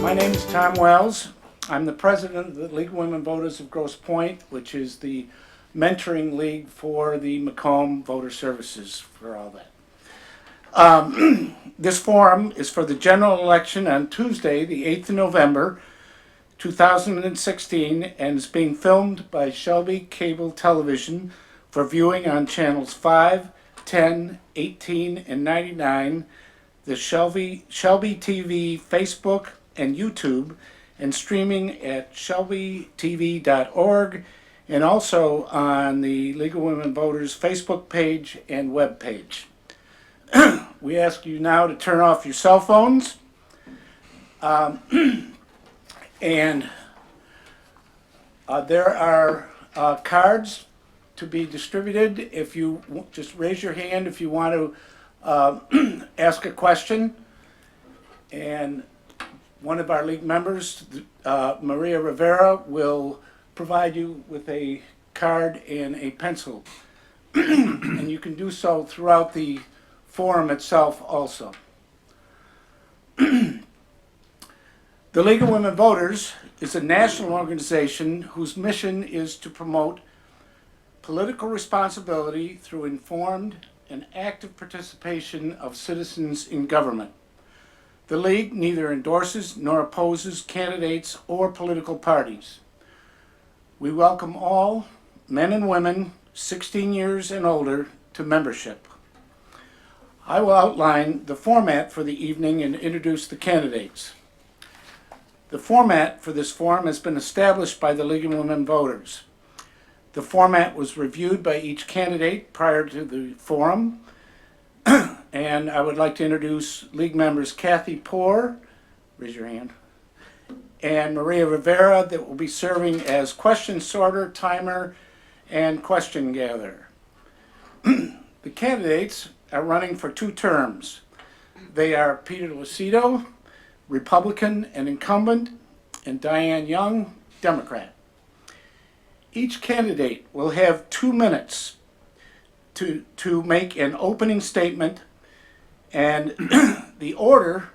My name is Tom Wells. I'm the president of the League of Women Voters of Grosse Pointe, which is the mentoring league for the Macomb Voter Services for all that. This forum is for the general election on Tuesday, the 8th of November, 2016, and is being filmed by Shelby Cable Television for viewing on channels 5, 10, 18, and 99, the Shelby TV Facebook and YouTube, and streaming at shelbytv.org, and also on the League of Women Voters Facebook page and web page. We ask you now to turn off your cell phones, and there are cards to be distributed. If you just raise your hand if you want to ask a question, and one of our league members, Maria Rivera, will provide you with a card and a pencil. And you can do so throughout the forum itself also. The League of Women Voters is a national organization whose mission is to promote political responsibility through informed and active participation of citizens in government. The League neither endorses nor opposes candidates or political parties. We welcome all men and women 16 years and older to membership. I will outline the format for the evening and introduce the candidates. The format for this forum has been established by the League of Women Voters. The format was reviewed by each candidate prior to the forum, and I would like to introduce League members Kathy Poor, raise your hand, and Maria Rivera, that will be serving as question sorter, timer, and question gatherer. The candidates are running for 2 terms. They are Peter Lucido, Republican and incumbent, and Diane Young, Democrat. Each candidate will have 2 minutes to make an opening statement, and the order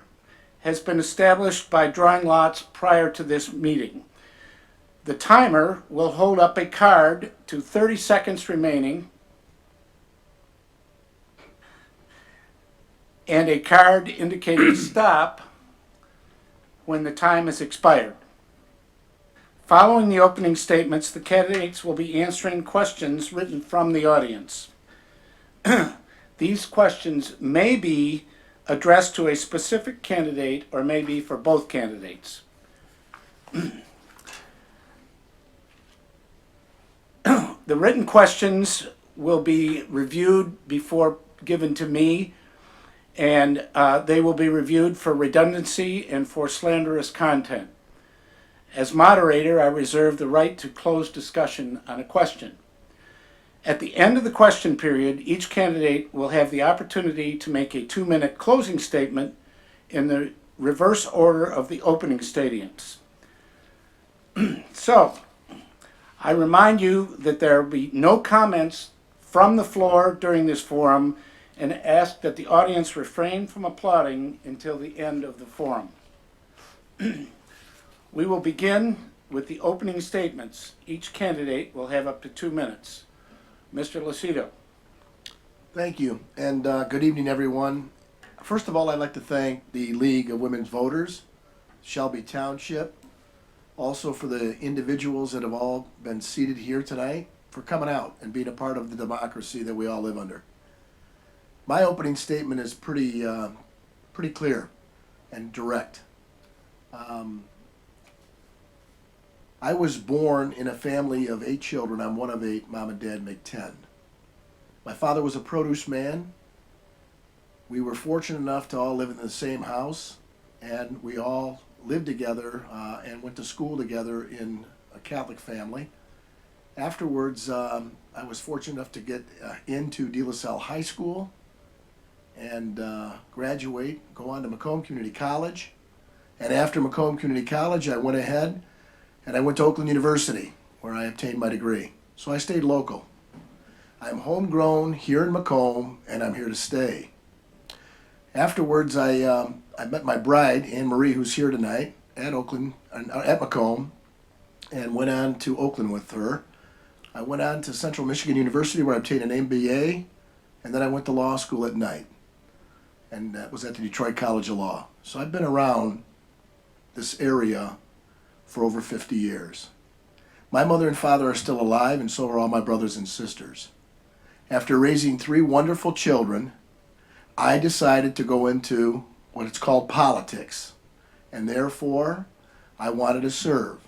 has been established by drawing lots prior to this meeting. The timer will hold up a card to 30 seconds remaining, and a card indicating stop when the time has expired. Following the opening statements, the candidates will be answering questions written from the audience. These questions may be addressed to a specific candidate or may be for both candidates. The written questions will be reviewed before given to me, and they will be reviewed for redundancy and for slanderous content. As moderator, I reserve the right to close discussion on a question. At the end of the question period, each candidate will have the opportunity to make a 2-minute closing statement in the reverse order of the opening statements. So, I remind you that there will be no comments from the floor during this forum, and ask that the audience refrain from applauding until the end of the forum. We will begin with the opening statements. Each candidate will have up to 2 minutes. Mr. Lucido. Thank you, and good evening, everyone. First of all, I'd like to thank the League of Women's Voters, Shelby Township, also for the individuals that have all been seated here tonight, for coming out and being a part of the democracy that we all live under. My opening statement is pretty clear and direct. I was born in a family of 8 children. I'm one of 8. Mom and dad make 10. My father was a produce man. We were fortunate enough to all live in the same house, and we all lived together and went to school together in a Catholic family. Afterwards, I was fortunate enough to get into De La Salle High School and graduate, go on to Macomb Community College. And after Macomb Community College, I went ahead and I went to Oakland University, where I obtained my degree. So I stayed local. I'm homegrown here in Macomb, and I'm here to stay. Afterwards, I met my bride, Anne Marie, who's here tonight, at Macomb, and went on to Oakland with her. I went on to Central Michigan University where I obtained an MBA, and then I went to law school at night, and that was at the Detroit College of Law. So I've been around this area for over 50 years. My mother and father are still alive, and so are all my brothers and sisters. After raising 3 wonderful children, I decided to go into what it's called politics, and therefore I wanted to serve.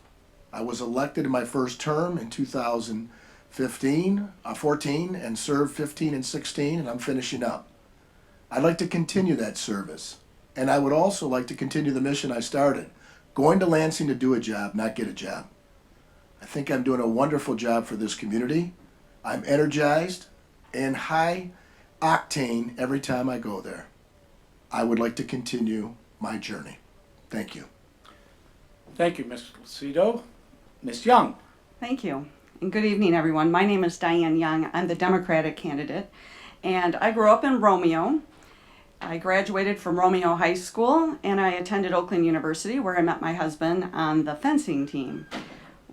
I was elected in my first term in 2014, and served 15 and 16, and I'm finishing up. I'd like to continue that service, and I would also like to continue the mission I started, going to Lansing to do a job, not get a job. I think I'm doing a wonderful job for this community. I'm energized and high octane every time I go there. I would like to continue my journey. Thank you. Thank you, Mr. Lucido. Ms. Young. Thank you. And good evening, everyone. My name is Diane Young. I'm the Democratic candidate. And I grew up in Romeo. I graduated from Romeo High School, and I attended Oakland University, where I met my husband on the fencing team.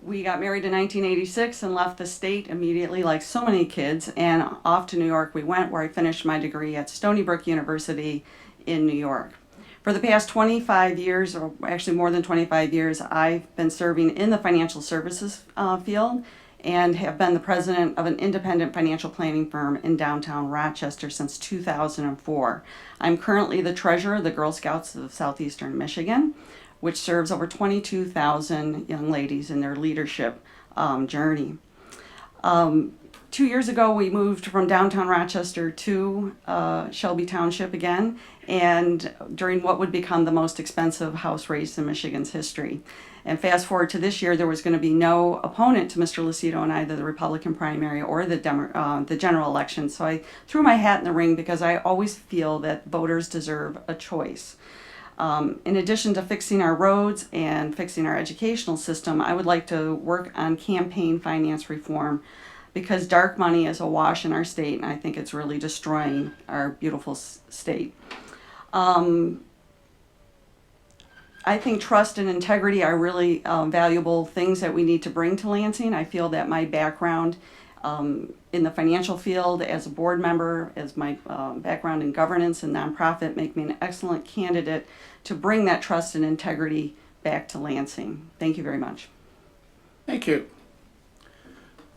We got married in 1986 and left the state immediately, like so many kids, and off to New York we went, where I finished my degree at Stony Brook University in New York. For the past 25 years, or actually more than 25 years, I've been serving in the financial services field and have been the president of an independent financial planning firm in downtown Rochester since 2004. I'm currently the treasurer of the Girl Scouts of Southeastern Michigan, which serves over 22,000 young ladies in their leadership journey. 2 years ago, we moved from downtown Rochester to Shelby Township again, and during what would become the most expensive house race in Michigan's history. And fast forward to this year, there was going to be no opponent to Mr. Lucido in either the Republican primary or the general election. So I threw my hat in the ring because I always feel that voters deserve a choice. In addition to fixing our roads and fixing our educational system, I would like to work on campaign finance reform, because dark money is awash in our state, and I think it's really destroying our beautiful state. I think trust and integrity are really valuable things that we need to bring to Lansing. I feel that my background in the financial field as a board member, as my background in governance and nonprofit, make me an excellent candidate to bring that trust and integrity back to Lansing. Thank you very much. Thank you.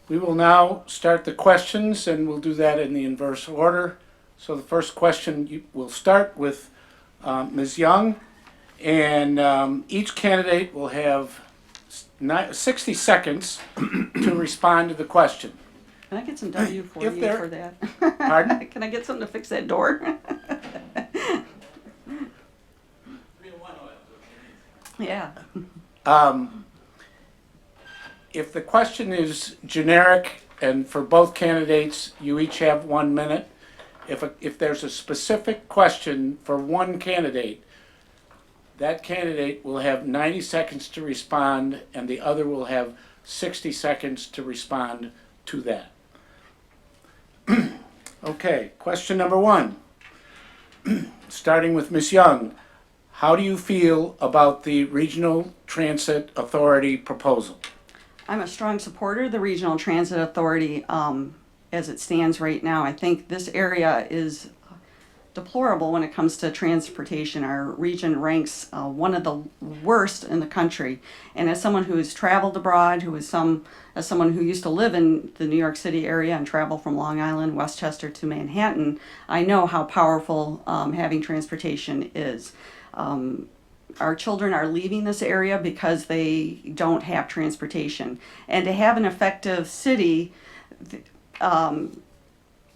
We will now start the questions, and we'll do that in the inverse order. So the first question will start with Ms. Young, and each candidate will have 60 seconds to respond to the question. Can I get some W-40 there- for that? Pardon? Can I get something to fix that door? Yeah. If the question is generic, and for both candidates, you each have 1 minute. If there's a specific question for one candidate, that candidate will have 90 seconds to respond, and the other will have 60 seconds to respond to that. Okay, question number 1. Starting with Ms. Young, how do you feel about the Regional Transit Authority proposal? I'm a strong supporter of the Regional Transit Authority as it stands right now. I think this area is deplorable when it comes to transportation. Our region ranks one of the worst in the country. And as someone who has traveled abroad, as someone who used to live in the New York City area and travel from Long Island, Westchester to Manhattan, I know how powerful having transportation is. Our children are leaving this area because they don't have transportation. And to have an effective city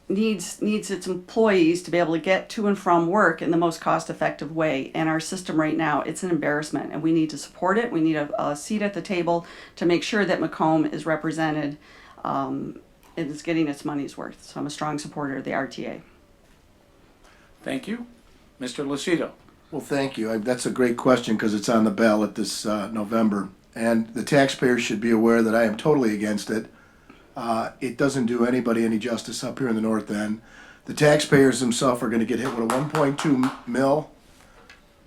needs its employees to be able to get to and from work in the most cost-effective way. And our system right now, it's an embarrassment, and we need to support it. We need a seat at the table to make sure that Macomb is represented and is getting its money's worth. So I'm a strong supporter of the RTA. Thank you. Mr. Lucido. Well, thank you. That's a great question because it's on the ballot this November. And the taxpayers should be aware that I am totally against it. It doesn't do anybody any justice up here in the North End. The taxpayers themselves are going to get hit with a 1.2 mil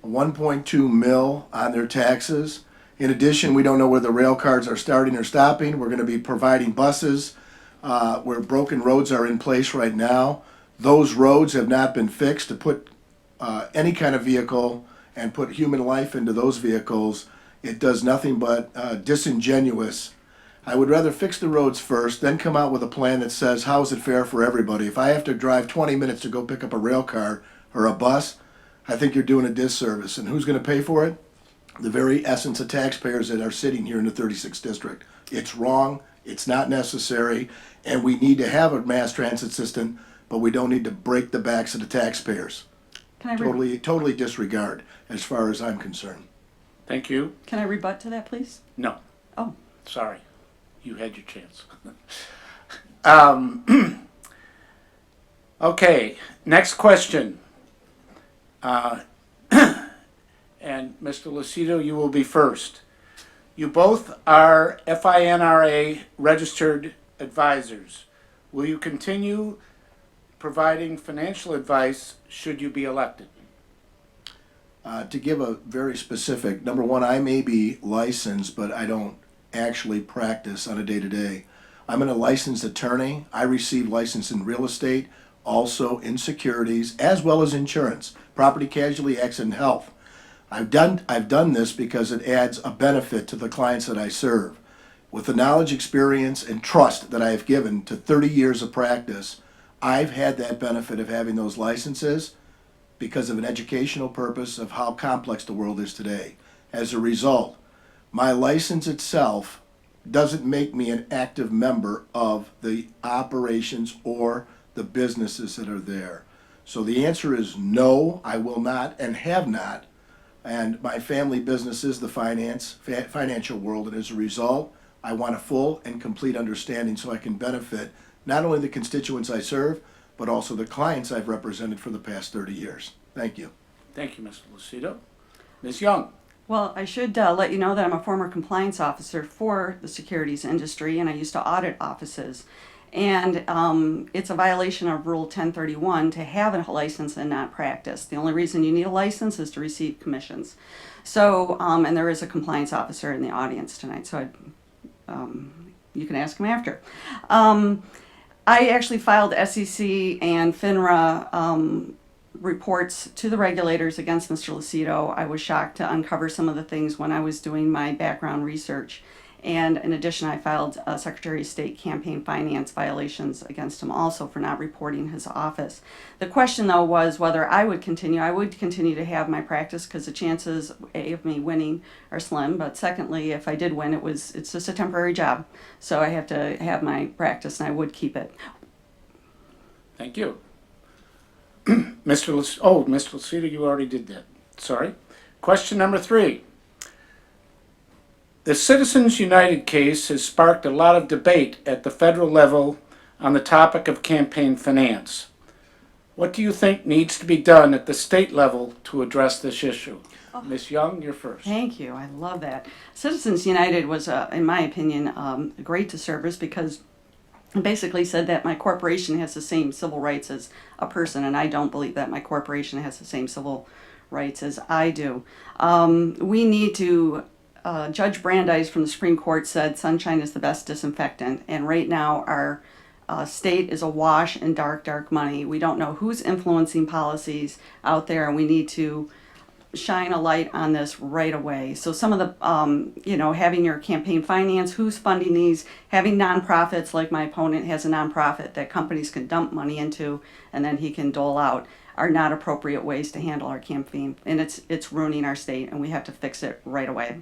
1.2 mil on their taxes. In addition, we don't know where the rail cars are starting or stopping. We're going to be providing buses where broken roads are in place right now. Those roads have not been fixed to put any kind of vehicle and put human life into those vehicles. It does nothing but disingenuous. I would rather fix the roads first, then come out with a plan that says, how is it fair for everybody? If I have to drive 20 minutes to go pick up a rail car or a bus, I think you're doing a disservice. And who's going to pay for it? The very essence of taxpayers that are sitting here in the 36th district. It's wrong, it's not necessary, and we need to have a mass transit system, but we don't need to break the backs of the taxpayers. Can I, Totally disregard as far as I'm concerned. Thank you. can I rebut to that, please? No, Oh, sorry. You had your chance. Okay, next question. And Mr. Lucido, you will be first. You both are FINRA registered advisors. Will you continue providing financial advice should you be elected? To give a very specific, number one, I may be licensed, but I don't actually practice on a day-to-day. I'm a licensed attorney. I receive license in real estate, also in securities, as well as insurance, property casualty, accident, health. I've done this because it adds a benefit to the clients that I serve. With the knowledge, experience, and trust that I have given to 30 years of practice, I've had that benefit of having those licenses because of an educational purpose of how complex the world is today. As a result, my license itself doesn't make me an active member of the operations or the businesses that are there. So the answer is no, I will not and have not. And my family business is the financial world, and as a result, I want a full and complete understanding so I can benefit not only the constituents I serve, but also the clients I've represented for the past 30 years. Thank you. Thank you, Mr. Lucido. Ms. Young? well, I should let you know that I'm a former compliance officer for the securities industry, and I used to audit offices. And it's a violation of Rule 1031 to have a license and not practice. The only reason you need a license is to receive commissions. So, and there is a compliance officer in the audience tonight, so you can ask him after. I actually filed SEC and FINRA reports to the regulators against Mr. Lucido. I was shocked to uncover some of the things when I was doing my background research. And in addition, I filed Secretary of State campaign finance violations against him also for not reporting his office. The question, though, was whether I would continue. I would continue to have my practice because the chances, A, of me winning are slim. But secondly, if I did win, it's just a temporary job. So I have to have my practice, and I would keep it. Thank you. Mr. Lucido, you already did that. Sorry. Question number 3. The Citizens United case has sparked a lot of debate at the federal level on the topic of campaign finance. What do you think needs to be done at the state level to address this issue? Ms. Young, you're first. Thank you. I love that. Citizens United was, in my opinion, a great disservice because it basically said that my corporation has the same civil rights as a person, and I don't believe that my corporation has the same civil rights as I do. We need to Judge Brandeis from the Supreme Court said sunshine is the best disinfectant, and right now our state is awash in dark, dark money. We don't know who's influencing policies out there, and we need to shine a light on this right away. So some of the, having your campaign finance, who's funding these, having nonprofits like my opponent has a nonprofit that companies can dump money into and then he can dole out, are not appropriate ways to handle our campaign, and it's ruining our state, and we have to fix it right away.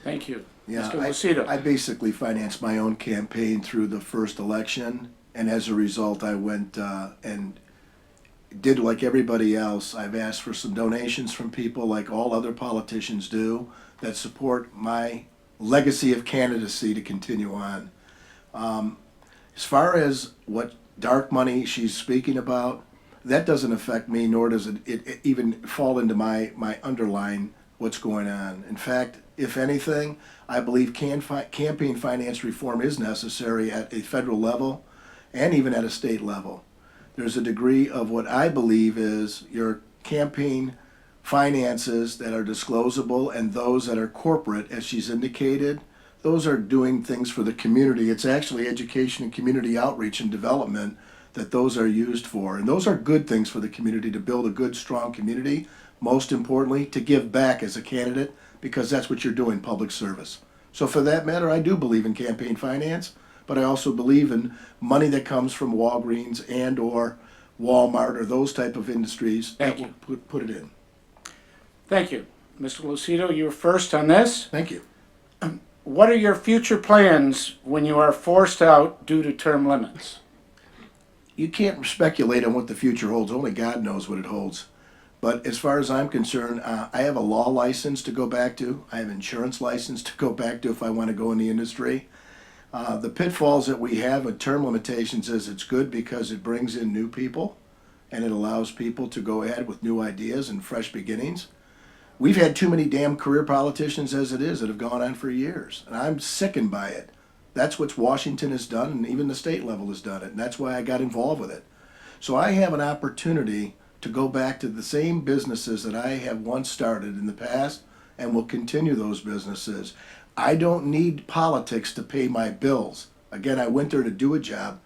Thank you. Yeah, Mr. Lucido. I basically financed my own campaign through the first election, and as a result, I went and did like everybody else. I've asked for some donations from people like all other politicians do that support my legacy of candidacy to continue on. As far as what dark money she's speaking about, that doesn't affect me, nor does it even fall into my underlying what's going on. In fact, if anything, I believe campaign finance reform is necessary at a federal level and even at a state level. There's a degree of what I believe is your campaign finances that are disclosable and those that are corporate, as she's indicated, those are doing things for the community. It's actually education and community outreach and development that those are used for. And those are good things for the community, to build a good, strong community. Most importantly, to give back as a candidate, because that's what you're doing, public service. So for that matter, I do believe in campaign finance, but I also believe in money that comes from Walgreens and or Walmart or those type of industries that Thank will put it in. Thank you. Mr. Lucido, you're first on this. Thank you. What are your future plans when you are forced out due to term limits? You can't speculate on what the future holds. Only God knows what it holds. But as far as I'm concerned, I have a law license to go back to. I have an insurance license to go back to if I want to go in the industry. The pitfalls that we have with term limitations is it's good because it brings in new people and it allows people to go ahead with new ideas and fresh beginnings. We've had too many damn career politicians as it is that have gone on for years, and I'm sickened by it. That's what Washington has done, and even the state level has done it, and that's why I got involved with it. So I have an opportunity to go back to the same businesses that I have once started in the past and will continue those businesses. I don't need politics to pay my bills. Again, I went there to do a job,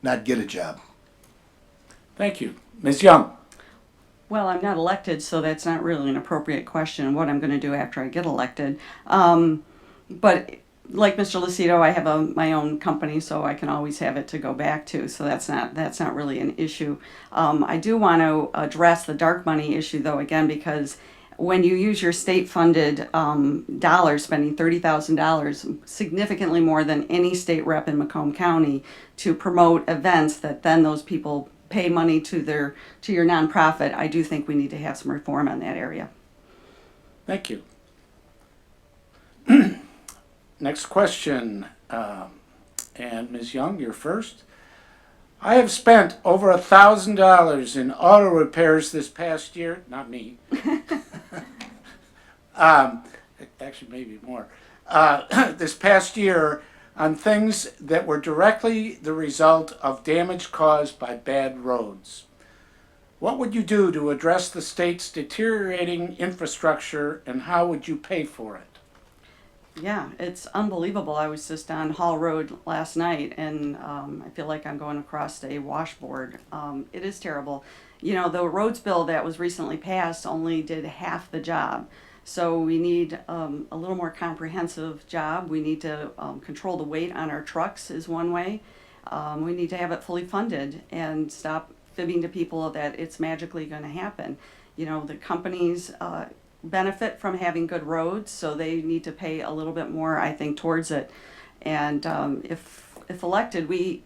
not get a job. Thank you. Ms. Young. Well, I'm not elected, so that's not really an appropriate question, what I'm going to do after I get elected. But like Mr. Lucido, I have my own company, so I can always have it to go back to, so that's not really an issue. I do want to address the dark money issue, though, again, because when you use your state-funded dollars, spending $30,000, significantly more than any state rep in Macomb County, to promote events that then those people pay money to your nonprofit, I do think we need to have some reform on that area. Thank you. Next question, and Ms. Young, you're first. I have spent over $1,000 in auto repairs this past year. Not me. Actually, maybe more. This past year on things that were directly the result of damage caused by bad roads. What would you do to address the state's deteriorating infrastructure, and how would you pay for it? Yeah, it's unbelievable. I was just on Hall Road last night, and I feel like I'm going across a washboard. It is terrible. You know, the roads bill that was recently passed only did half the job. So we need a little more comprehensive job. We need to control the weight on our trucks is one way. We need to have it fully funded and stop fibbing to people that it's magically going to happen. You know, the companies benefit from having good roads, so they need to pay a little bit more, I think, towards it. And if elected, we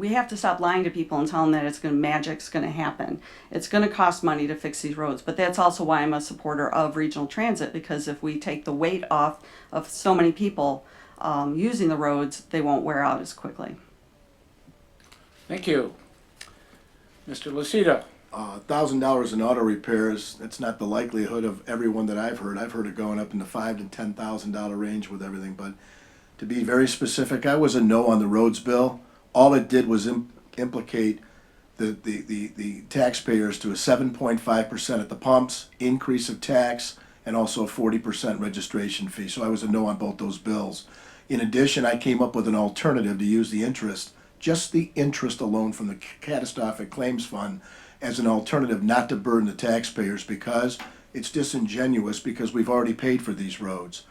have to stop lying to people and tell them that magic's going to happen. It's going to cost money to fix these roads, but that's also why I'm a supporter of regional transit, because if we take the weight off of so many people using the roads, they won't wear out as quickly. Thank you. Mr. Lucido. $1,000 in auto repairs, that's not the likelihood of everyone that I've heard. I've heard it going up in the $5,000 to $10,000 range with everything, but to be very specific, I was a no on the roads bill. All it did was implicate the taxpayers to a 7.5% at the pumps, increase of tax, and also a 40% registration fee. So I was a no on both those bills. In addition, I came up with an alternative to use the interest, just the interest alone from the catastrophic claims fund, as an alternative not to burden the taxpayers, because it's disingenuous, because we've already paid for these roads.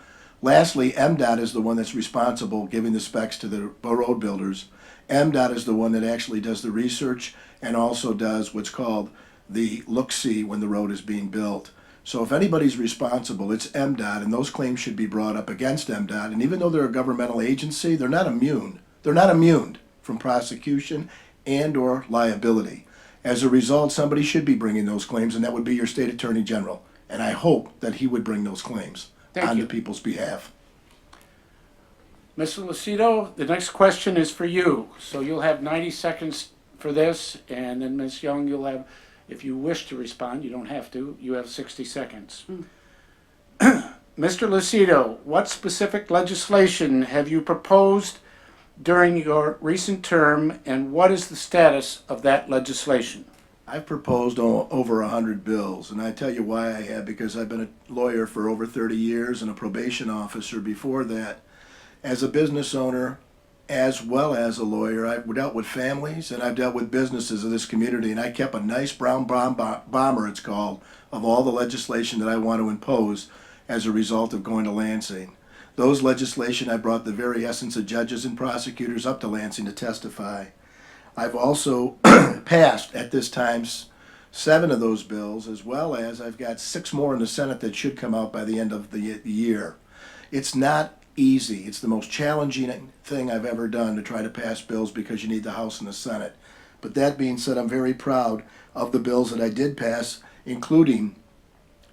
Lastly, MDOT is the one that's responsible giving the specs to the road builders. MDOT is the one that actually does the research and also does what's called the look-see when the road is being built. So if anybody's responsible, it's MDOT, and those claims should be brought up against MDOT. And even though they're a governmental agency, they're not immune. They're not immune from prosecution and or liability. As a result, somebody should be bringing those claims, and that would be your state attorney general. And I hope that he would bring those claims on the people's behalf. Mr. Lucido, the next question is for you. So you'll have 90 seconds for this, and then Ms. Young, you'll have, if you wish to respond, you don't have to, you have 60 seconds. Mr. Lucido, what specific legislation have you proposed during your recent term, and what is the status of that legislation? I've proposed over 100 bills, and I tell you why I have, because I've been a lawyer for over 30 years and a probation officer before that. As a business owner, as well as a lawyer, I've dealt with families and I've dealt with businesses of this community, and I kept a nice brown bomber, it's called, of all the legislation that I want to impose as a result of going to Lansing. Those legislation, I brought the very essence of judges and prosecutors up to Lansing to testify. I've also passed at this time 7 of those bills, as well as I've got 6 more in the Senate that should come out by the end of the year. It's not easy. It's the most challenging thing I've ever done to try to pass bills because you need the House and the Senate. But that being said, I'm very proud of the bills that I did pass, including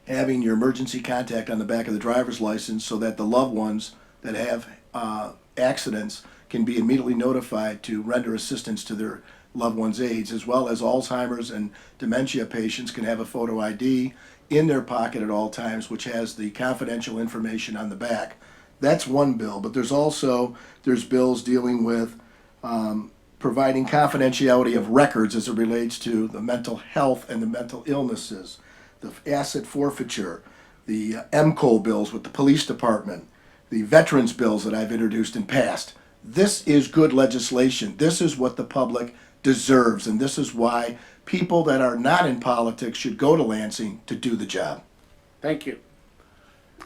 having your emergency contact on the back of the driver's license so that the loved ones that have accidents can be immediately notified to render assistance to their loved one's aides, as well as Alzheimer's and dementia patients can have a photo ID in their pocket at all times, which has the confidential information on the back. That's one bill, but there's bills dealing with providing confidentiality of records as it relates to the mental health and the mental illnesses, the asset forfeiture, the MCO bills with the police department, the veterans bills that I've introduced and passed. This is good legislation. This is what the public deserves, and this is why people that are not in politics should go to Lansing to do the job. Thank you.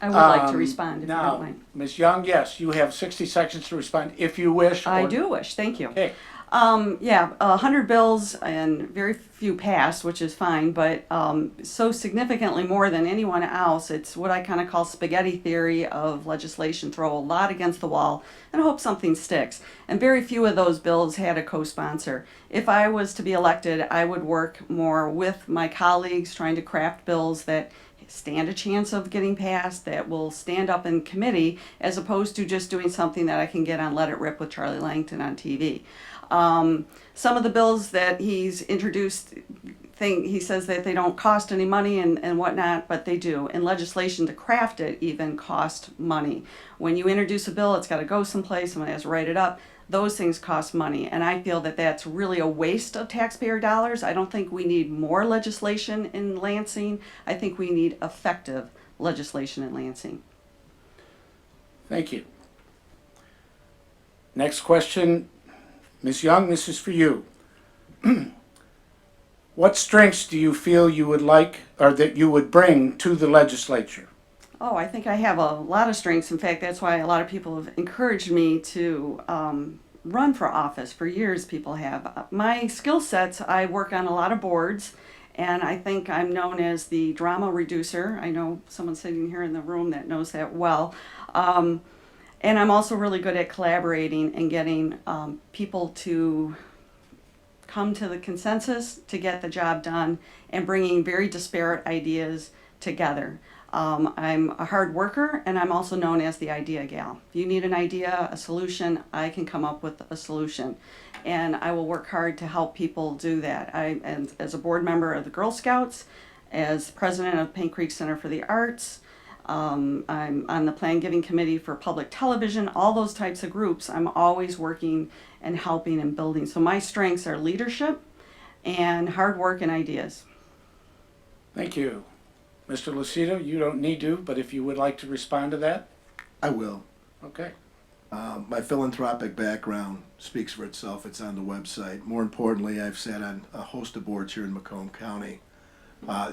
I would like to respond if you Now, don't mind. Ms. Young, yes, you have 60 seconds to respond if you wish. I or- do wish, thank you. Okay. 100 bills and very few passed, which is fine, but so significantly more than anyone else, it's what I kind of call spaghetti theory of legislation. Throw a lot against the wall and hope something sticks. And very few of those bills had a co-sponsor. If I was to be elected, I would work more with my colleagues trying to craft bills that stand a chance of getting passed, that will stand up in committee, as opposed to just doing something that I can get on Let It Rip with Charlie Langton on TV. Some of the bills that he's introduced, he says that they don't cost any money and whatnot, but they do. And legislation to craft it even cost money. When you introduce a bill, it's got to go someplace, someone has to write it up. Those things cost money, and I feel that that's really a waste of taxpayer dollars. I don't think we need more legislation in Lansing. I think we need effective legislation in Lansing. Thank you. Next question, Ms. Young, this is for you. What strengths do you feel you would like or that you would bring to the legislature? Oh, I think I have a lot of strengths. In fact, that's why a lot of people have encouraged me to run for office. For years, people have. My skill sets, I work on a lot of boards, and I think I'm known as the drama reducer. I know someone sitting here in the room that knows that well. And I'm also really good at collaborating and getting people to come to the consensus to get the job done and bringing very disparate ideas together. I'm a hard worker, and I'm also known as the idea gal. If you need an idea, a solution, I can come up with a solution. And I will work hard to help people do that. And as a board member of the Girl Scouts, as president of Paint Creek Center for the Arts, I'm on the Plan Giving Committee for Public Television, all those types of groups. I'm always working and helping and building. So my strengths are leadership and hard work and ideas. Thank you. Mr. Lucido, you don't need to, but if you would like to respond to that? I will. Okay. My philanthropic background speaks for itself. It's on the website. More importantly, I've sat on a host of boards here in Macomb County.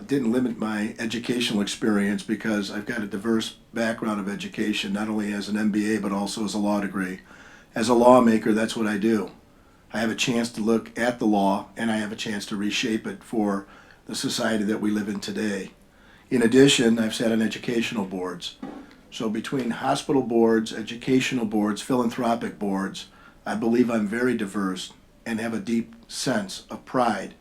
Didn't limit my educational experience because I've got a diverse background of education, not only as an MBA, but also as a law degree. As a lawmaker, that's what I do. I have a chance to look at the law, and I have a chance to reshape it for the society that we live in today. In addition, I've sat on educational boards. So between hospital boards, educational boards, philanthropic boards, I believe I'm very diverse and have a deep sense of pride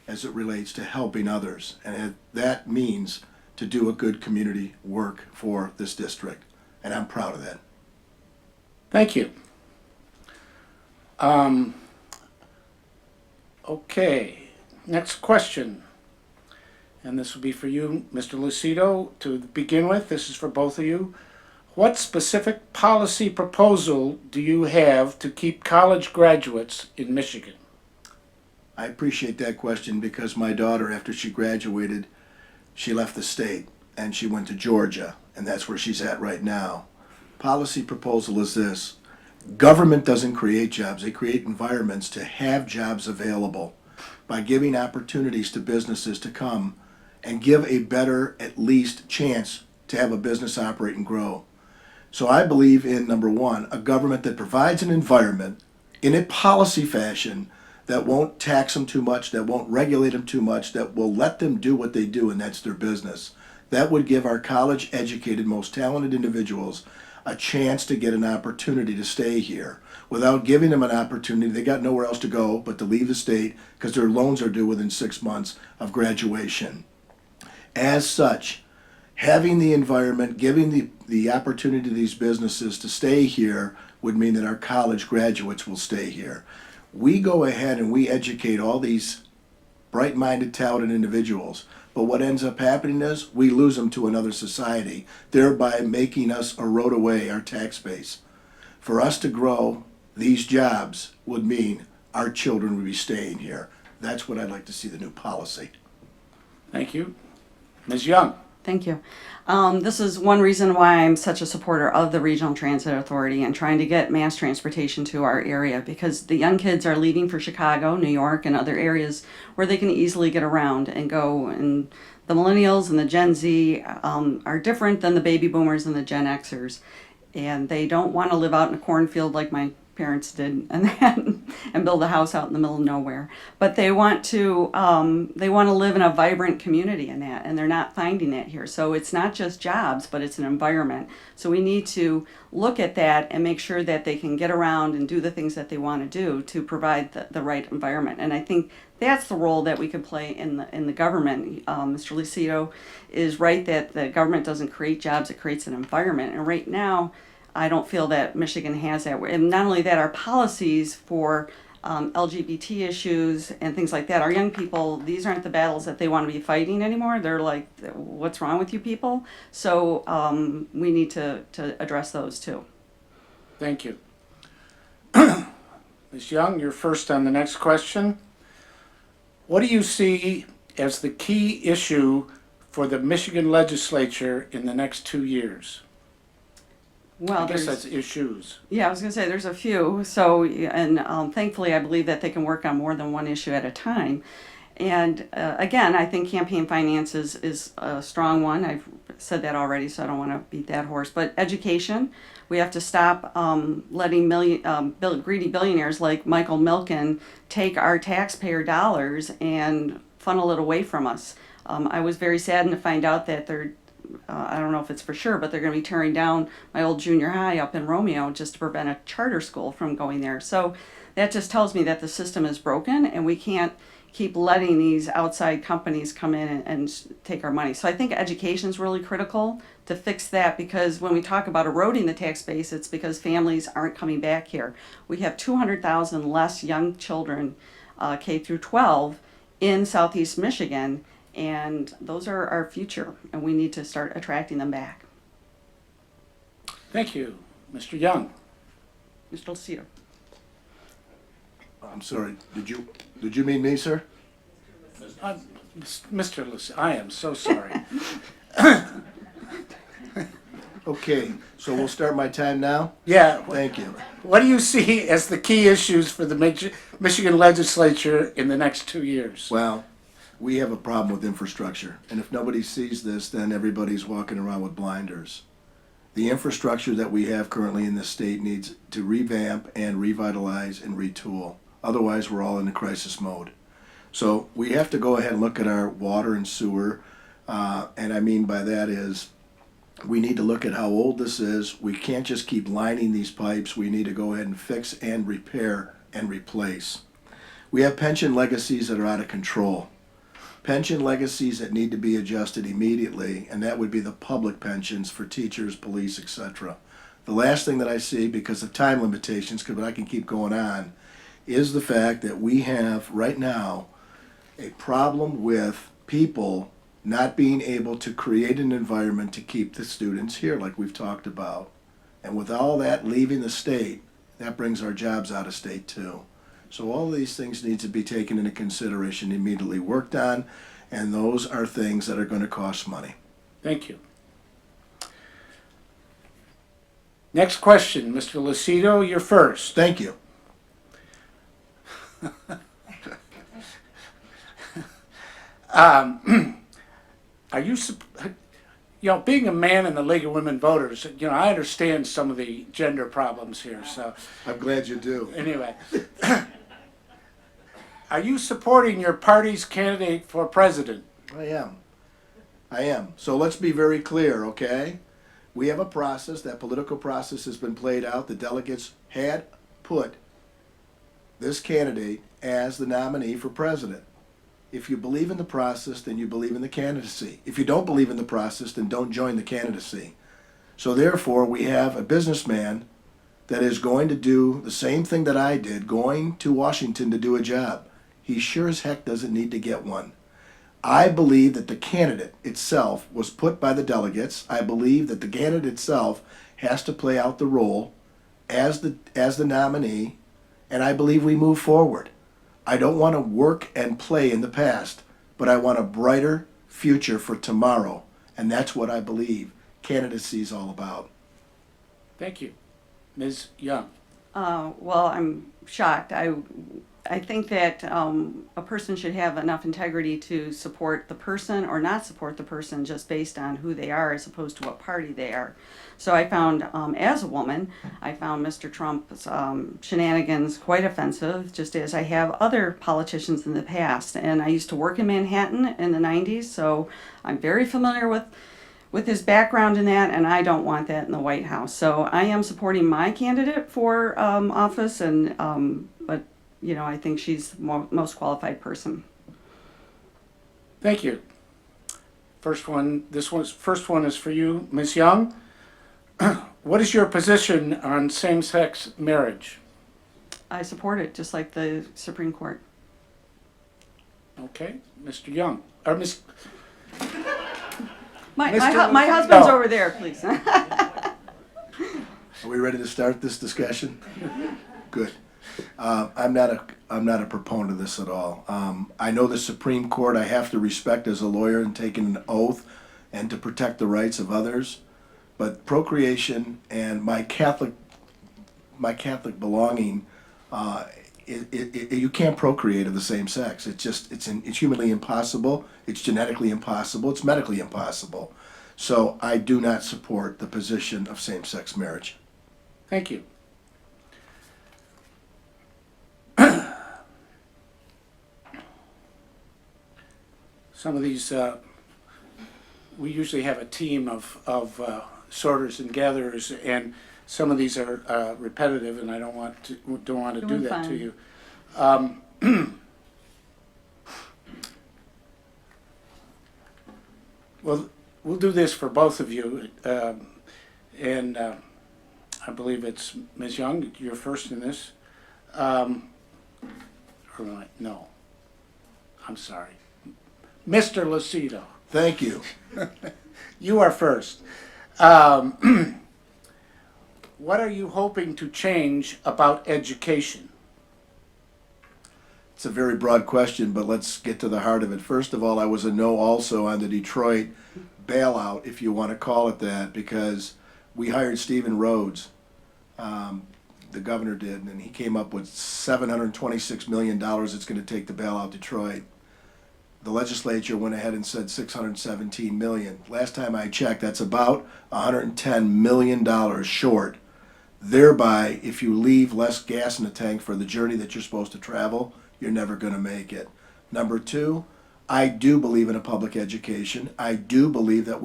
as it relates to helping others. And that means to do a good community work for this district. And I'm proud of that. Thank you. Okay, next question. And this will be for you, Mr. Lucido, to begin with. This is for both of you. What specific policy proposal do you have to keep college graduates in Michigan? I appreciate that question because my daughter, after she graduated, she left the state and she went to Georgia, and that's where she's at right now. Policy proposal is this: government doesn't create jobs, they create environments to have jobs available by giving opportunities to businesses to come and give a better, at least, chance to have a business operate and grow. So I believe in, number one, a government that provides an environment in a policy fashion that won't tax them too much, that won't regulate them too much, that will let them do what they do, and that's their business. That would give our college educated, most talented individuals a chance to get an opportunity to stay here. Without giving them an opportunity, they got nowhere else to go but to leave the state because their loans are due within 6 months of graduation. As such, having the environment, giving the opportunity to these businesses to stay here would mean that our college graduates will stay here. We go ahead and we educate all these bright-minded, talented individuals, but what ends up happening is we lose them to another society, thereby making us erode away our tax base. For us to grow, these jobs would mean our children would be staying here. That's what I'd like to see the new policy. Thank you. Ms. Young? Thank you. This is one reason why I'm such a supporter of the Regional Transit Authority and trying to get mass transportation to our area, because the young kids are leaving for Chicago, New York, and other areas where they can easily get around and go. And the millennials and the Gen Z are different than the baby boomers and the Gen Xers. And they don't want to live out in a cornfield like my parents did and build a house out in the middle of nowhere. But they want to live in a vibrant community in that, and they're not finding that here. So it's not just jobs, but it's an environment. So we need to look at that and make sure that they can get around and do the things that they want to do to provide the right environment. And I think that's the role that we can play in the government. Mr. Lucido is right that the government doesn't create jobs, it creates an environment. And right now, I don't feel that Michigan has that. And not only that, our policies for LGBT issues and things like that, our young people, these aren't the battles that they want to be fighting anymore. They're like, what's wrong with you people? So we need to address those too. Thank you. Ms. Young, you're first on the next question. What do you see as the key issue for the Michigan legislature in the next 2 years? Well, I guess there's- that's issues. Yeah, I was going to say there's a few. So, and thankfully, I believe that they can work on more than one issue at a time. And again, I think campaign finance is a strong one. I've said that already, so I don't want to beat that horse. But education, we have to stop letting greedy billionaires like Michael Milken take our taxpayer dollars and funnel it away from us. I was very saddened to find out that they're I don't know if it's for sure, but they're going to be tearing down my old junior high up in Romeo just to prevent a charter school from going there. So that just tells me that the system is broken and we can't keep letting these outside companies come in and take our money. So I think education is really critical to fix that, because when we talk about eroding the tax base, it's because families aren't coming back here. We have 200,000 less young children, K through 12, in Southeast Michigan. And those are our future, and we need to start attracting them back. Thank you. Mr. Young? Mr. Lucido. I'm sorry, did you mean me, sir? Mr. Lucy, I am so sorry. Okay, so we'll start my time now? Yeah. Thank you. What do you see as the key issues for the Michigan legislature in the next 2 years? Well, we have a problem with infrastructure, and if nobody sees this, then everybody's walking around with blinders. The infrastructure that we have currently in this state needs to revamp and revitalize and retool. Otherwise, we're all in a crisis mode. So we have to go ahead and look at our water and sewer, and I mean by that is we need to look at how old this is. We can't just keep lining these pipes. We need to go ahead and fix and repair and replace. We have pension legacies that are out of control. Pension legacies that need to be adjusted immediately, and that would be the public pensions for teachers, police, etc. The last thing that I see, because of time limitations, but I can keep going on, is the fact that we have right now a problem with people not being able to create an environment to keep the students here, like we've talked about. And with all that leaving the state, that brings our jobs out of state too. So all of these things need to be taken into consideration, immediately worked on, and those are things that are going to cost money. Thank you. Next question, Mr. Lucido, you're first. Thank you. Are you, being a man in the League of Women Voters, I understand some of the gender problems here, so I'm glad you do. anyway. Are you supporting your party's candidate for president? I am. I am. So let's be very clear, okay? We have a process. That political process has been played out. The delegates had put this candidate as the nominee for president. If you believe in the process, then you believe in the candidacy. If you don't believe in the process, then don't join the candidacy. So therefore, we have a businessman that is going to do the same thing that I did, going to Washington to do a job. He sure as heck doesn't need to get one. I believe that the candidate itself was put by the delegates. I believe that the candidate itself has to play out the role as the nominee, and I believe we move forward. I don't want to work and play in the past, but I want a brighter future for tomorrow, and that's what I believe candidacy is all about. Thank you. Ms. Young. Well, I'm shocked. I think that a person should have enough integrity to support the person or not support the person just based on who they are as opposed to what party they are. So I found, as a woman, I found Mr. Trump's shenanigans quite offensive, just as I have other politicians in the past. And I used to work in Manhattan in the 90s, so I'm very familiar with his background in that, and I don't want that in the White House. So I am supporting my candidate for office, and but I think she's the most qualified person. Thank you. First one is for you, Ms. Young. What is your position on same-sex marriage? I support it, just like the Supreme Court. Okay, Mr. Young, or Ms. My Mr. husband's No. over there, please. Are we ready to start this discussion? Good. I'm not a proponent of this at all. I know the Supreme Court I have to respect as a lawyer and taking an oath and to protect the rights of others. But procreation and my Catholic belonging, you can't procreate of the same sex. It's humanly impossible. It's genetically impossible. It's medically impossible. So I do not support the position of same-sex marriage. Thank you. Some of these, we usually have a team of sorters and gatherers, and some of these are repetitive, and I don't want to do Doing that fine. to you. Well, we'll do this for both of you, and I believe it's Ms. Young. You're first in this. No, I'm sorry, Mr. Lucido. Thank you. You are first. What are you hoping to change about education? It's a very broad question, but let's get to the heart of it. First of all, I was a no also on the Detroit bailout, if you want to call it that, because we hired Stephen Rhodes, the governor did, and he came up with $726 million it's going to take to bail out Detroit. The legislature went ahead and said $617 million. Last time I checked, that's about $110 million short. Thereby, if you leave less gas in the tank for the journey that you're supposed to travel, you're never going to make it. Number two, I do believe in a public education. I do believe that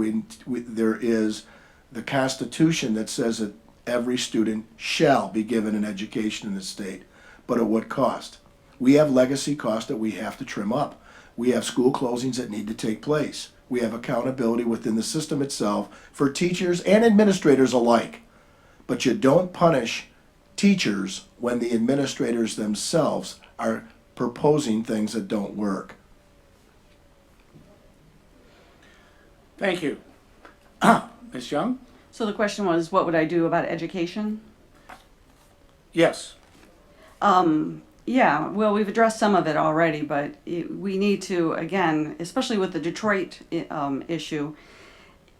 there is the Constitution that says that every student shall be given an education in the state, but at what cost? We have legacy costs that we have to trim up. We have school closings that need to take place. We have accountability within the system itself for teachers and administrators alike. But you don't punish teachers when the administrators themselves are proposing things that don't work. Thank you. Ms. Young? So the question was, what would I do about education? Yes. Yeah, well, we've addressed some of it already, but we need to, again, especially with the Detroit issue,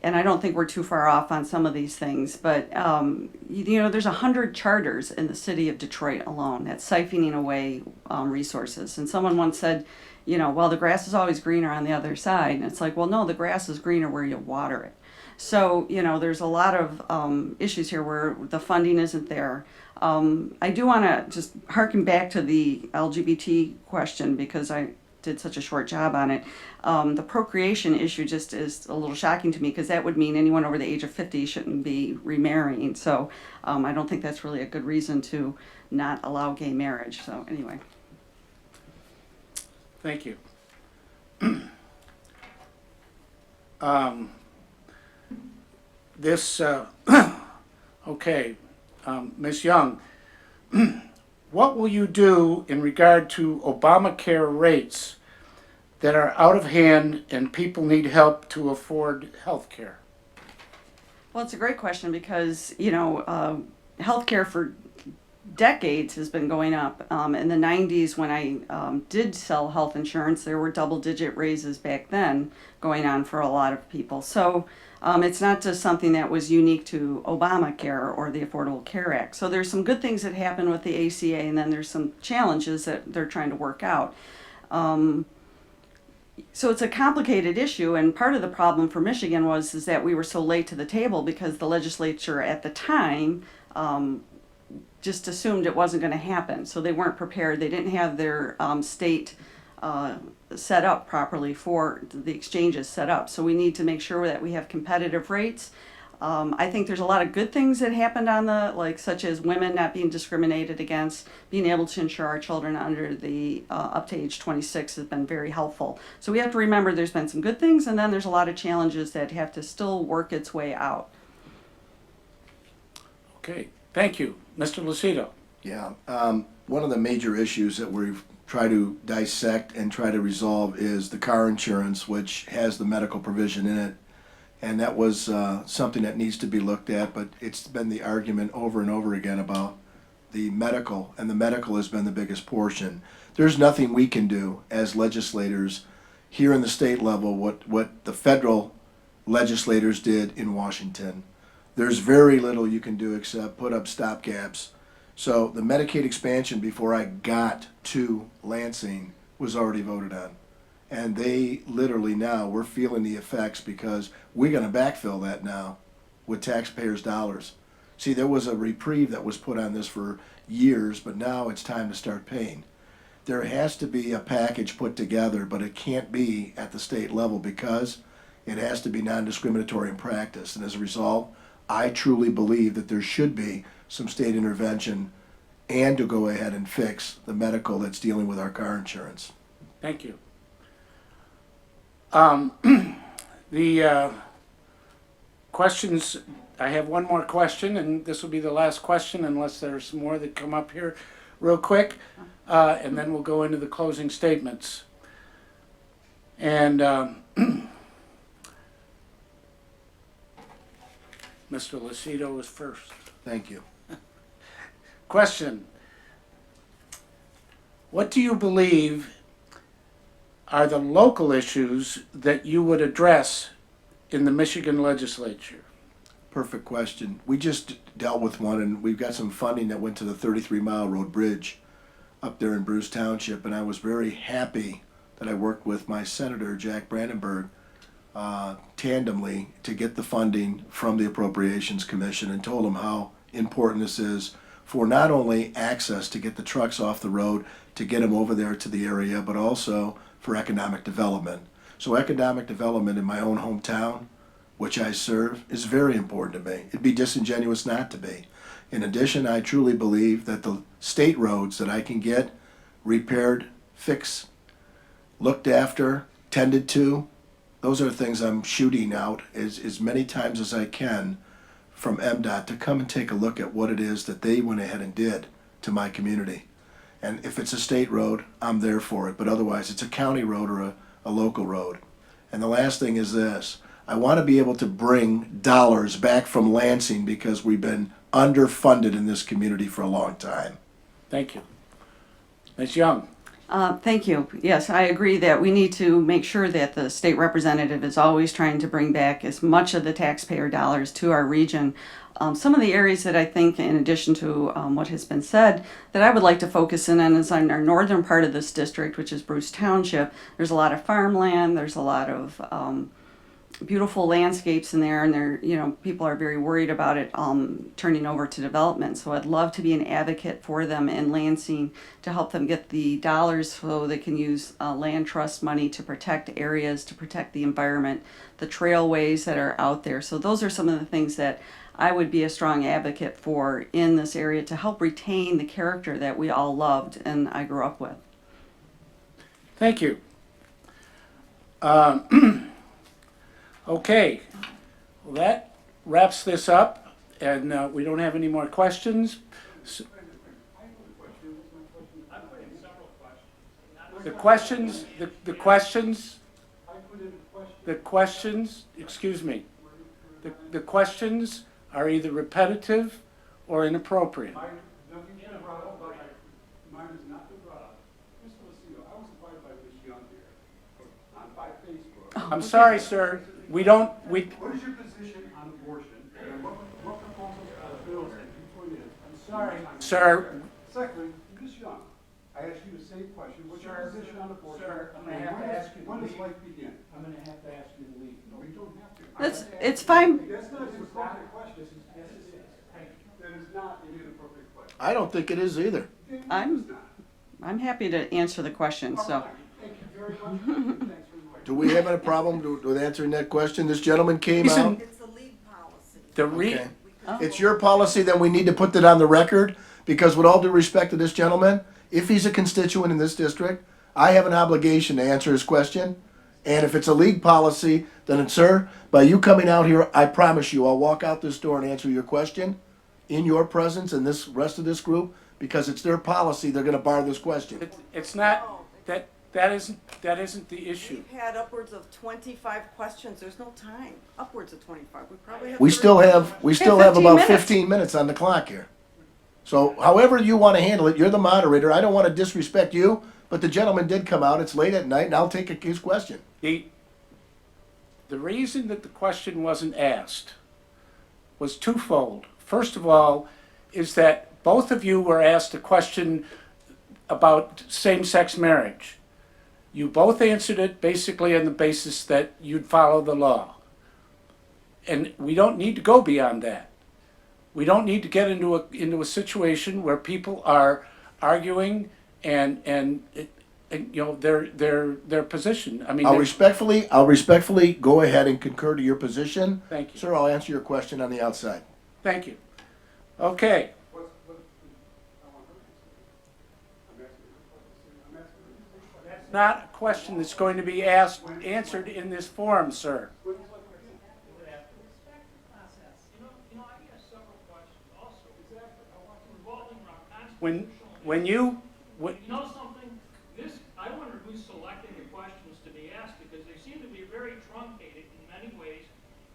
and I don't think we're too far off on some of these things, but there's 100 charters in the city of Detroit alone that's siphoning away resources. And someone once said, well, the grass is always greener on the other side. And it's like, well, no, the grass is greener where you water it. So, there's a lot of issues here where the funding isn't there. I do want to just harken back to the LGBT question because I did such a short job on it. The procreation issue just is a little shocking to me because that would mean anyone over the age of 50 shouldn't be remarrying. So I don't think that's really a good reason to not allow gay marriage. So anyway. Thank you. Okay, Ms. Young, what will you do in regard to Obamacare rates that are out of hand and people need help to afford health care? Well, it's a great question because, healthcare for decades has been going up. In the 90s, when I did sell health insurance, there were double-digit raises back then going on for a lot of people. So it's not just something that was unique to Obamacare or the Affordable Care Act. So there's some good things that happen with the ACA, and then there's some challenges that they're trying to work out. So it's a complicated issue, and part of the problem for Michigan is that we were so late to the table because the legislature at the time just assumed it wasn't going to happen. So they weren't prepared. They didn't have their state set up properly for the exchanges set up. So we need to make sure that we have competitive rates. I think there's a lot of good things that happened such as women not being discriminated against, being able to insure our children under the up to age 26 has been very helpful. So we have to remember there's been some good things, and then there's a lot of challenges that have to still work its way out. Okay, thank you. Mr. Lucido. Yeah, one of the major issues that we've tried to dissect and try to resolve is the car insurance, which has the medical provision in it. And that was something that needs to be looked at, but it's been the argument over and over again about the medical, and the medical has been the biggest portion. There's nothing we can do as legislators here in the state level, what the federal legislators did in Washington. There's very little you can do except put up stopgaps. So the Medicaid expansion before I got to Lansing was already voted on. And they literally now, we're feeling the effects because we're going to backfill that now with taxpayers' dollars. See, there was a reprieve that was put on this for years, but now it's time to start paying. There has to be a package put together, but it can't be at the state level because it has to be non-discriminatory in practice. And as a result, I truly believe that there should be some state intervention and to go ahead and fix the medical that's dealing with our car insurance. Thank you. The questions, I have one more question, and this will be the last question unless there's more that come up here real quick, and then we'll go into the closing statements. And Mr. Lucido is first. Thank you. Question: what do you believe are the local issues that you would address in the Michigan legislature? Perfect question. We just dealt with one, and we've got some funding that went to the 33-mile road bridge up there in Bruce Township, and I was very happy that I worked with my senator, Jack Brandenburg, tandemly to get the funding from the Appropriations Commission and told him how important this is for not only access to get the trucks off the road, to get them over there to the area, but also for economic development. So economic development in my own hometown, which I serve, is very important to me. It'd be disingenuous not to be. In addition, I truly believe that the state roads that I can get repaired, fixed, looked after, tended to, those are things I'm shooting out as many times as I can from MDOT to come and take a look at what it is that they went ahead and did to my community. And if it's a state road, I'm there for it, but otherwise it's a county road or a local road. And the last thing is this: I want to be able to bring dollars back from Lansing because we've been underfunded in this community for a long time. Thank you. Ms. Young? Thank you. Yes, I agree that we need to make sure that the state representative is always trying to bring back as much of the taxpayer dollars to our region. Some of the areas that I think, in addition to what has been said, that I would like to focus in on is on our northern part of this district, which is Bruce Township. There's a lot of farmland, there's a lot of beautiful landscapes in there, and people are very worried about it turning over to development. So I'd love to be an advocate for them in Lansing to help them get the dollars so they can use land trust money to protect areas, to protect the environment, the trailways that are out there. So those are some of the things that I would be a strong advocate for in this area to help retain the character that we all loved and I grew up with. Thank you. Okay, well, that wraps this up, and we don't have any more questions. The questions, excuse me, the questions are either repetitive or inappropriate. Mine is not been brought up. Mr. Lucido, I was invited by Ms. Young here by Facebook. I'm sorry, sir, we don't. What is your position on abortion? And what proposals are the bills that you put in? I'm sorry. Sir. Secondly, Ms. Young, I asked you the same question. What's your position on abortion? Sir, I'm gonna have to ask you to When does leave. life begin? I'm gonna have to ask you to leave. No, you don't have to. It's fine. That's not an appropriate question. That is not an inappropriate question. I don't think it is either. I'm happy to answer the question. So. Thank you very much. Thanks very much. Do we have a problem with answering that question? This gentleman came out. It's a league policy. Okay. It's your policy, then we need to put that on the record, because with all due respect to this gentleman, if he's a constituent in this district, I have an obligation to answer his question. And if it's a league policy, then, sir, by you coming out here, I promise you, I'll walk out this door and answer your question in your presence and this rest of this group, because it's their policy, they're gonna bar this question. It's not, that isn't the issue. We've had upwards of 25 questions. There's no time. Upwards of 25. We probably have. We 30. still have 15 about minutes. 15 minutes on the clock here. So however you wanna handle it, you're the moderator, I don't wanna disrespect you, but the gentleman did come out, it's late at night, and I'll take his question. The reason that the question wasn't asked was twofold. First of all, is that both of you were asked a question about same-sex marriage. You both answered it basically on the basis that you'd follow the law. And we don't need to go beyond that. We don't need to get into a situation where people are arguing and their position. I mean, I'll respectfully go ahead and concur to your position. Thank you. Sir, I'll answer your question on the outside. Thank you. Okay. I want her to answer. I'm asking her. That's not a question that's going to be answered in this forum, sir. When you You know something? I wonder who's selecting the questions to be asked, because they seem to be very truncated in many ways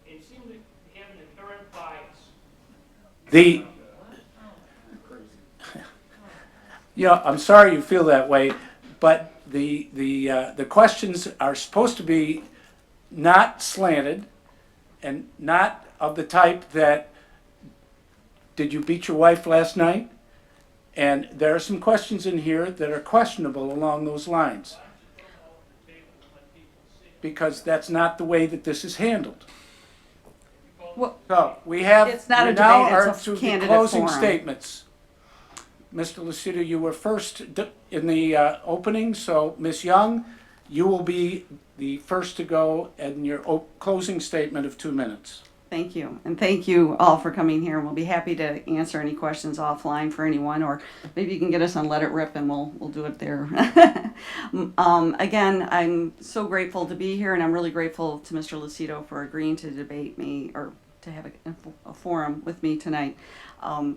and seem to have an inherent bias. I'm sorry you feel that way, but the questions are supposed to be not slanted and not of the type that, did you beat your wife last night? And there are some questions in here that are questionable along those lines, because that's not the way that this is handled. Well, So we have, It's not a we now debate, it's are a to the candidate closing forum. statements. Mr. Lucido, you were first in the opening, so Ms. Young, you will be the first to go in your closing statement of 2 minutes. Thank you. And thank you all for coming here. We'll be happy to answer any questions offline for anyone, or maybe you can get us on Let It Rip and we'll do it there. Again, I'm so grateful to be here, and I'm really grateful to Mr. Lucido for agreeing to debate me, or to have a forum with me tonight.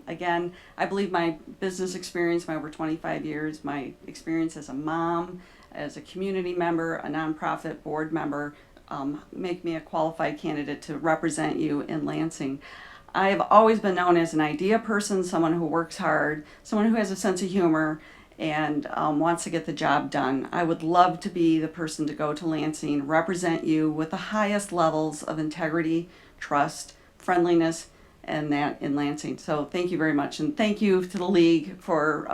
Again, I believe my business experience, my over 25 years, my experience as a mom, as a community member, a nonprofit board member, make me a qualified candidate to represent you in Lansing. I have always been known as an idea person, someone who works hard, someone who has a sense of humor, and wants to get the job done. I would love to be the person to go to Lansing, represent you with the highest levels of integrity, trust, friendliness, and that in Lansing. So thank you very much, and thank you to the league for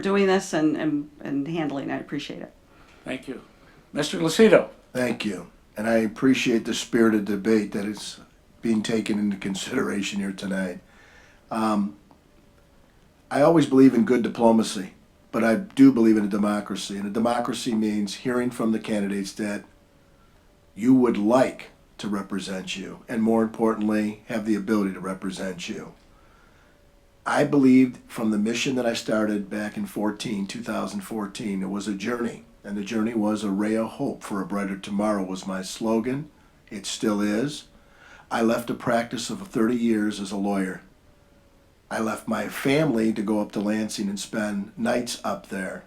doing this and handling. I appreciate it. Thank you. Mr. Lucido. Thank you. And I appreciate the spirited debate that is being taken into consideration here tonight. I always believe in good diplomacy, but I do believe in a democracy. And a democracy means hearing from the candidates that you would like to represent you, and more importantly, have the ability to represent you. I believed from the mission that I started back in 2014, it was a journey. And the journey was a ray of hope for a brighter tomorrow was my slogan. It still is. I left a practice of 30 years as a lawyer. I left my family to go up to Lansing and spend nights up there.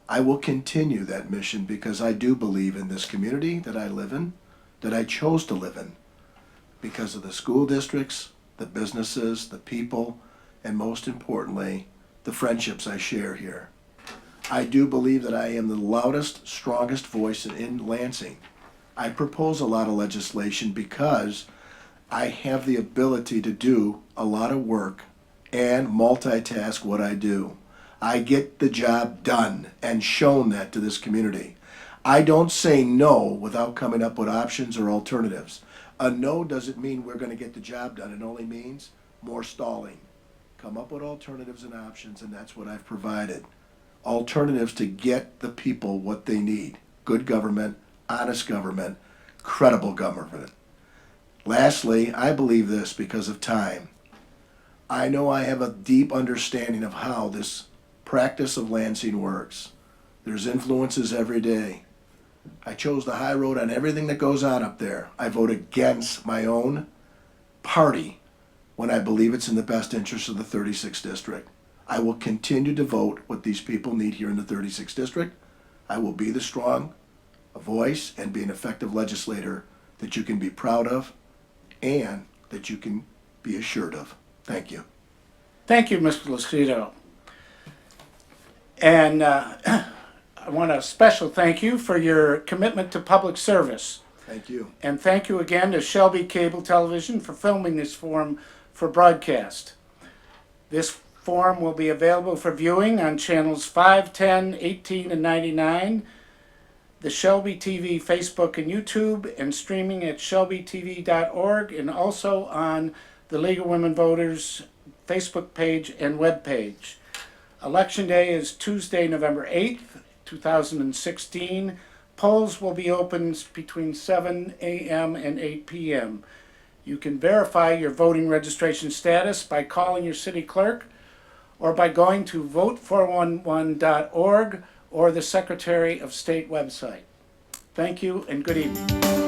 I will continue that mission because I do believe in this community that I live in, that I chose to live in, because of the school districts, the businesses, the people, and most importantly, the friendships I share here. I do believe that I am the loudest, strongest voice in Lansing. I propose a lot of legislation because I have the ability to do a lot of work and multitask what I do. I get the job done and shown that to this community. I don't say no without coming up with options or alternatives. A no doesn't mean we're going to get the job done. It only means more stalling. Come up with alternatives and options, and that's what I've provided. Alternatives to get the people what they need. Good government, honest government, credible government. Lastly, I believe this because of time. I know I have a deep understanding of how this practice of Lansing works. There's influences every day. I chose the high road on everything that goes on up there. I vote against my own party when I believe it's in the best interest of the 36th district. I will continue to vote what these people need here in the 36th district. I will be the strong voice and be an effective legislator that you can be proud of and that you can be assured of. Thank you. Thank you, Mr. Lucido. And I want a special thank you for your commitment to public service. Thank you. And thank you again to Shelby Cable Television for filming this forum for broadcast. This forum will be available for viewing on channels 5, 10, 18, and 99, the Shelby TV Facebook and YouTube, and streaming at shelbytv.org, and also on the League of Women Voters Facebook page and web page. Election Day is Tuesday, November 8th, 2016. Polls will be open between 7 a.m. and 8 p.m. You can verify your voting registration status by calling your city clerk or by going to vote411.org or the Secretary of State website. Thank you and good evening.